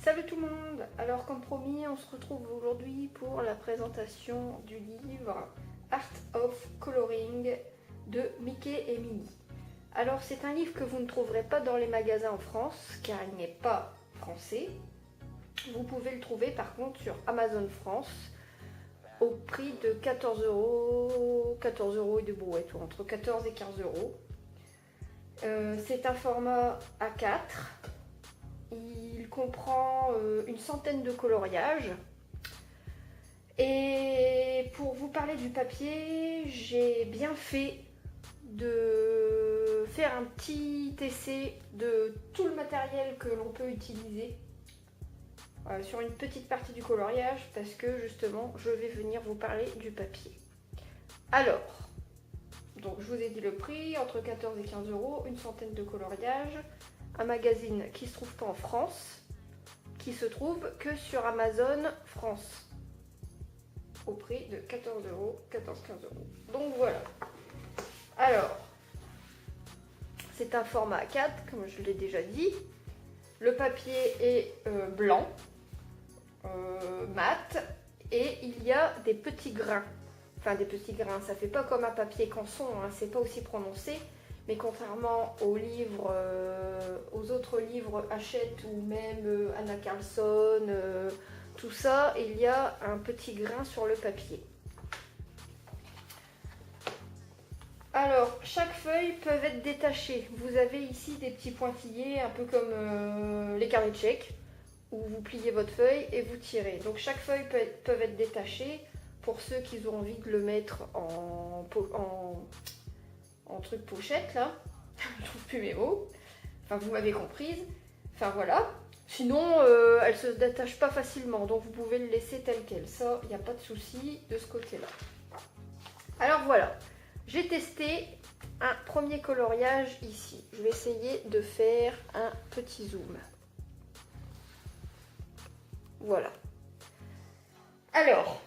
Salut tout le monde. Alors comme promis, on se retrouve aujourd'hui pour la présentation du livre Art of Coloring de Mickey et Minnie. Alors c'est un livre que vous ne trouverez pas dans les magasins en France car il n'est pas français. Vous pouvez le trouver par contre sur Amazon France au prix de 14 €, 14 € et de brouette, ou entre 14 et 15 euros. C'est un format A4. Il comprend une centaine de coloriages. Et pour vous parler du papier, j'ai bien fait de faire un petit essai de tout le matériel que l'on peut utiliser sur une petite partie du coloriage parce que justement je vais venir vous parler du papier. Alors, donc je vous ai dit le prix, entre 14 et 15 euros, une centaine de coloriages. Un magazine qui ne se trouve pas en France, qui se trouve que sur Amazon France, au prix de 14 €, 14-15 €. Donc voilà. Alors, c'est un format A4, comme je l'ai déjà dit. Le papier est blanc, mat, et il y a des petits grains. Enfin, des petits grains, ça fait pas comme un papier canson, hein, c'est pas aussi prononcé. Mais contrairement aux livres, aux autres livres Hachette ou même Anna Carlson, tout ça, il y a un petit grain sur le papier. Alors, chaque feuille peut être détachée. Vous avez ici des petits pointillés, un peu comme les carnets de chèques, où vous pliez votre feuille et vous tirez. Donc chaque feuille peut être détachée pour ceux qui ont envie de le mettre en truc pochette là, je trouve plus mes mots, enfin vous m'avez comprise, enfin voilà, sinon elle se détache pas facilement, donc vous pouvez le laisser tel quel, ça il n'y a pas de souci de ce côté là. Alors voilà, j'ai testé un premier coloriage ici, je vais essayer de faire un petit zoom, voilà. Alors,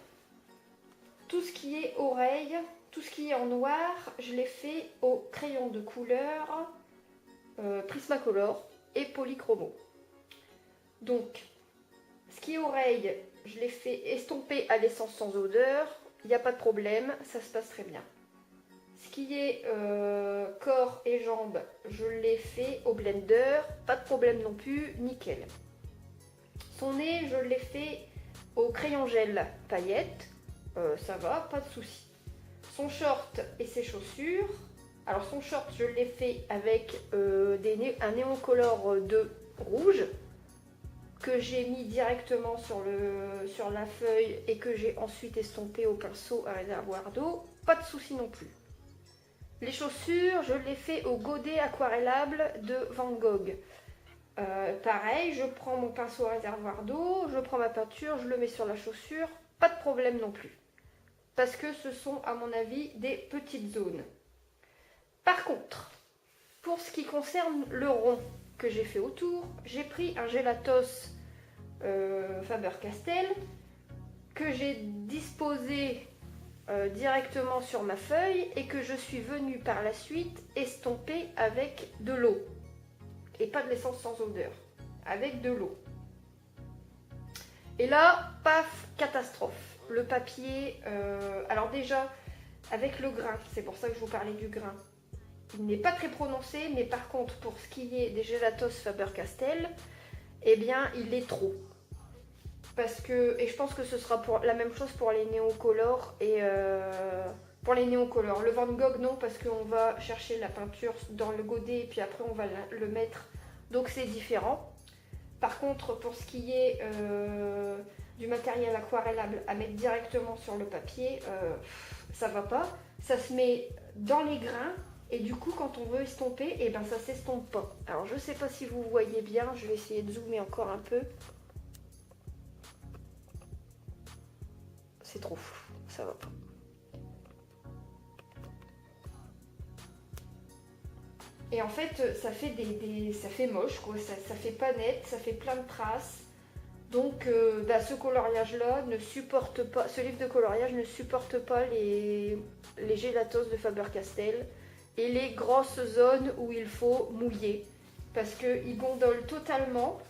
tout ce qui est oreille, tout ce qui est en noir, je l'ai fait au crayon de couleur Prismacolor et Polychromo. Donc, ce qui est oreille, je l'ai fait estomper à l'essence sans odeur, il n'y a pas de problème, ça se passe très bien. Ce qui est corps et jambes, je l'ai fait au blender, pas de problème non plus, nickel. Son nez, je l'ai fait au crayon gel paillettes, ça va, pas de souci. Son short et ses chaussures. Alors son short, je l'ai fait avec un néon color de rouge que j'ai mis directement sur la feuille et que j'ai ensuite estompé au pinceau à réservoir d'eau. Pas de souci non plus. Les chaussures, je l'ai fait au godet aquarellable de Van Gogh. Pareil, je prends mon pinceau à réservoir d'eau, je prends ma peinture, je le mets sur la chaussure. Pas de problème non plus. Parce que ce sont à mon avis des petites zones. Par contre, pour ce qui concerne le rond que j'ai fait autour, j'ai pris un Gelatos Faber-Castell que j'ai disposé directement sur ma feuille et que je suis venue par la suite estomper avec de l'eau. Et pas de l'essence sans odeur, avec de l'eau. Et là, paf, catastrophe. Le papier, alors déjà, avec le grain, c'est pour ça que je vous parlais du grain, il n'est pas très prononcé, mais par contre, pour ce qui est des Gelatos Faber-Castell, eh bien, il est trop. Parce que, et je pense que ce sera la même chose pour les néocolores et pour les néocolores. Le Van Gogh, non, parce qu'on va chercher la peinture dans le godet et puis après, on va le mettre. Donc, c'est différent. Par contre, pour ce qui est du matériel aquarellable à mettre directement sur le papier, ça va pas. Ça se met dans les grains et du coup, quand on veut estomper, eh ben, ça s'estompe pas. Alors, je sais pas si vous voyez bien, je vais essayer de zoomer encore un peu. C'est trop flou, ça va pas. Et en fait, ça fait ça fait moche, quoi. Ça fait pas net, ça fait plein de traces. Donc, ce coloriage-là ne supporte pas, ce livre de coloriage ne supporte pas les Gelatos de Faber-Castell et les grosses zones où il faut mouiller parce qu'il gondole totalement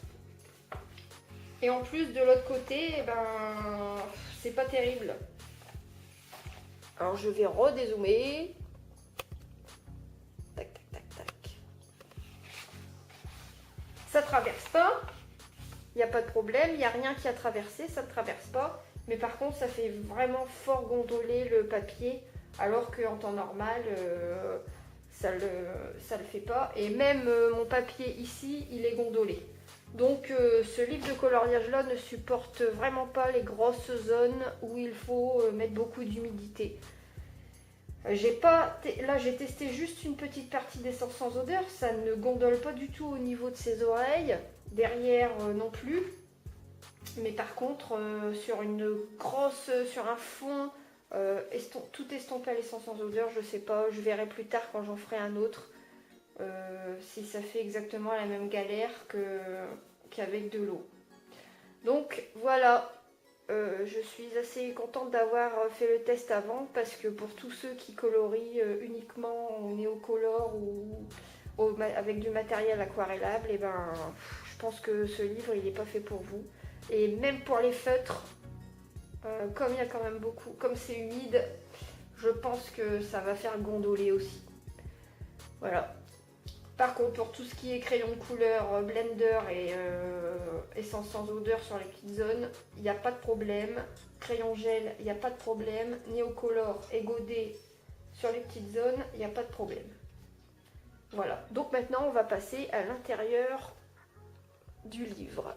Et en plus, de l'autre côté, eh ben, c'est pas terrible. Alors, je vais redézoomer. Tac, tac, tac, tac. Ça traverse pas. Il n'y a pas de problème. Il n'y a rien qui a traversé. Ça ne traverse pas. Mais par contre, ça fait vraiment fort gondoler le papier. Alors qu'en temps normal, ça le fait pas. Et même mon papier ici, il est gondolé. Donc ce livre de coloriage là ne supporte vraiment pas les grosses zones où il faut mettre beaucoup d'humidité. Là j'ai testé juste une petite partie d'essence sans odeur, ça ne gondole pas du tout au niveau de ses oreilles, derrière non plus. Mais par contre sur un fond tout estompé à l'essence sans odeur, je sais pas, je verrai plus tard quand j'en ferai un autre. Si ça fait exactement la même galère qu'avec de l'eau. Donc voilà, je suis assez contente d'avoir fait le test avant parce que pour tous ceux qui colorient uniquement en néocolore ou avec du matériel aquarellable, et ben, je pense que ce livre il n'est pas fait pour vous. Et même pour les feutres, comme il y a quand même beaucoup, comme c'est humide, je pense que ça va faire gondoler aussi. Voilà. Par contre, pour tout ce qui est crayon de couleur, blender et essence sans odeur sur les petites zones, il n'y a pas de problème. Crayon gel, il n'y a pas de problème. Néocolore et godet sur les petites zones, il n'y a pas de problème. Voilà. Donc maintenant, on va passer à l'intérieur du livre.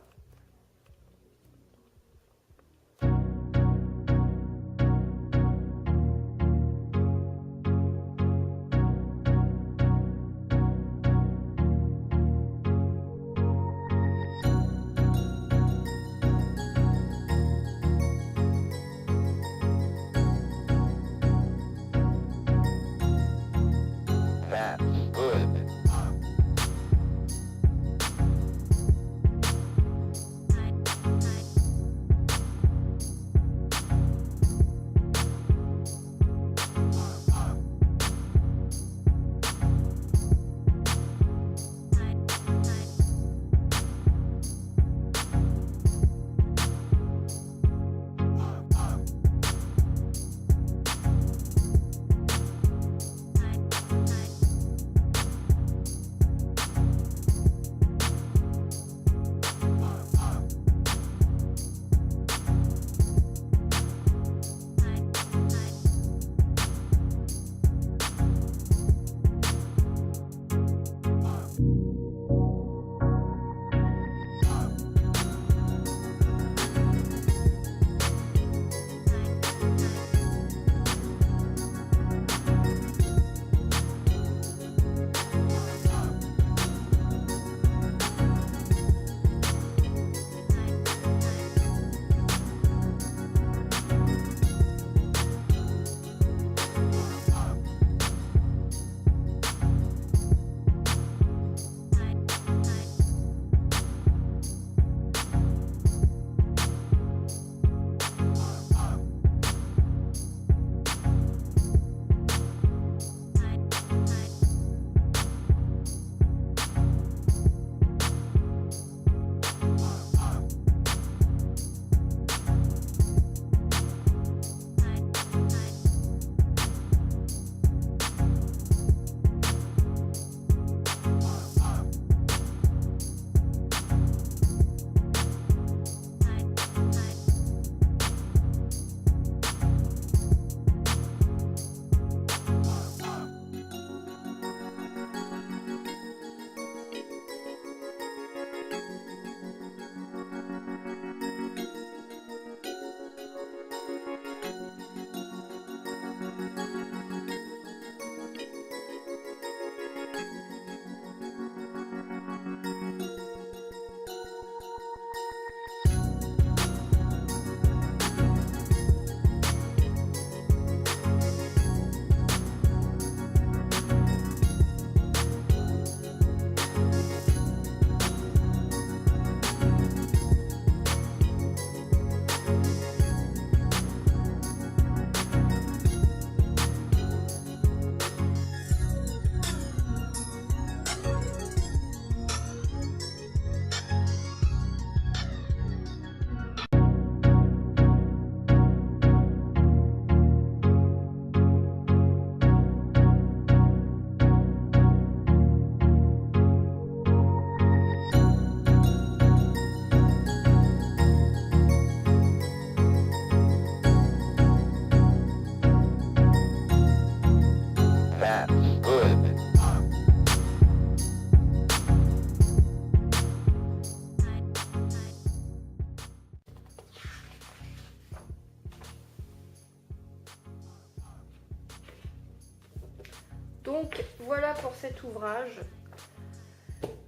Donc voilà pour cet ouvrage.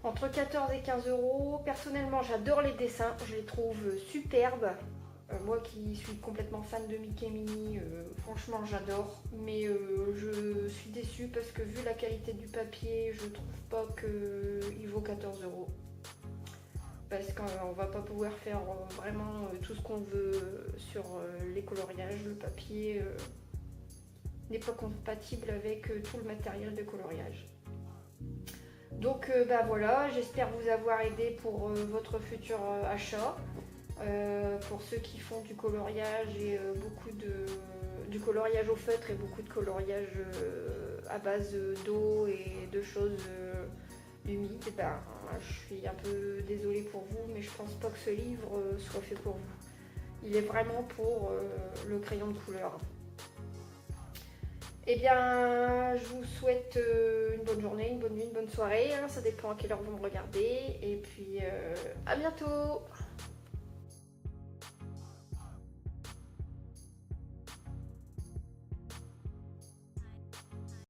Entre 14 et 15 euros. Personnellement, j'adore les dessins, je les trouve superbes. Moi qui suis complètement fan de Mickey et Minnie, franchement j'adore. Mais je suis déçue parce que vu la qualité du papier, je trouve pas qu'il vaut 14 euros. Parce qu'on va pas pouvoir faire vraiment tout ce qu'on veut sur les coloriages. Le papier n'est pas compatible avec tout le matériel de coloriage. Donc bah voilà, j'espère vous avoir aidé pour votre futur achat. Pour ceux qui font du coloriage et du coloriage au feutre et beaucoup de coloriage à base d'eau et de choses humides, ben, je suis un peu désolée pour vous, mais je pense pas que ce livre soit fait pour vous. Il est vraiment pour le crayon de couleur. Eh bien, je vous souhaite une bonne journée, une bonne nuit, une bonne soirée. Ça dépend à quelle heure vous me regardez. Et puis, à bientôt!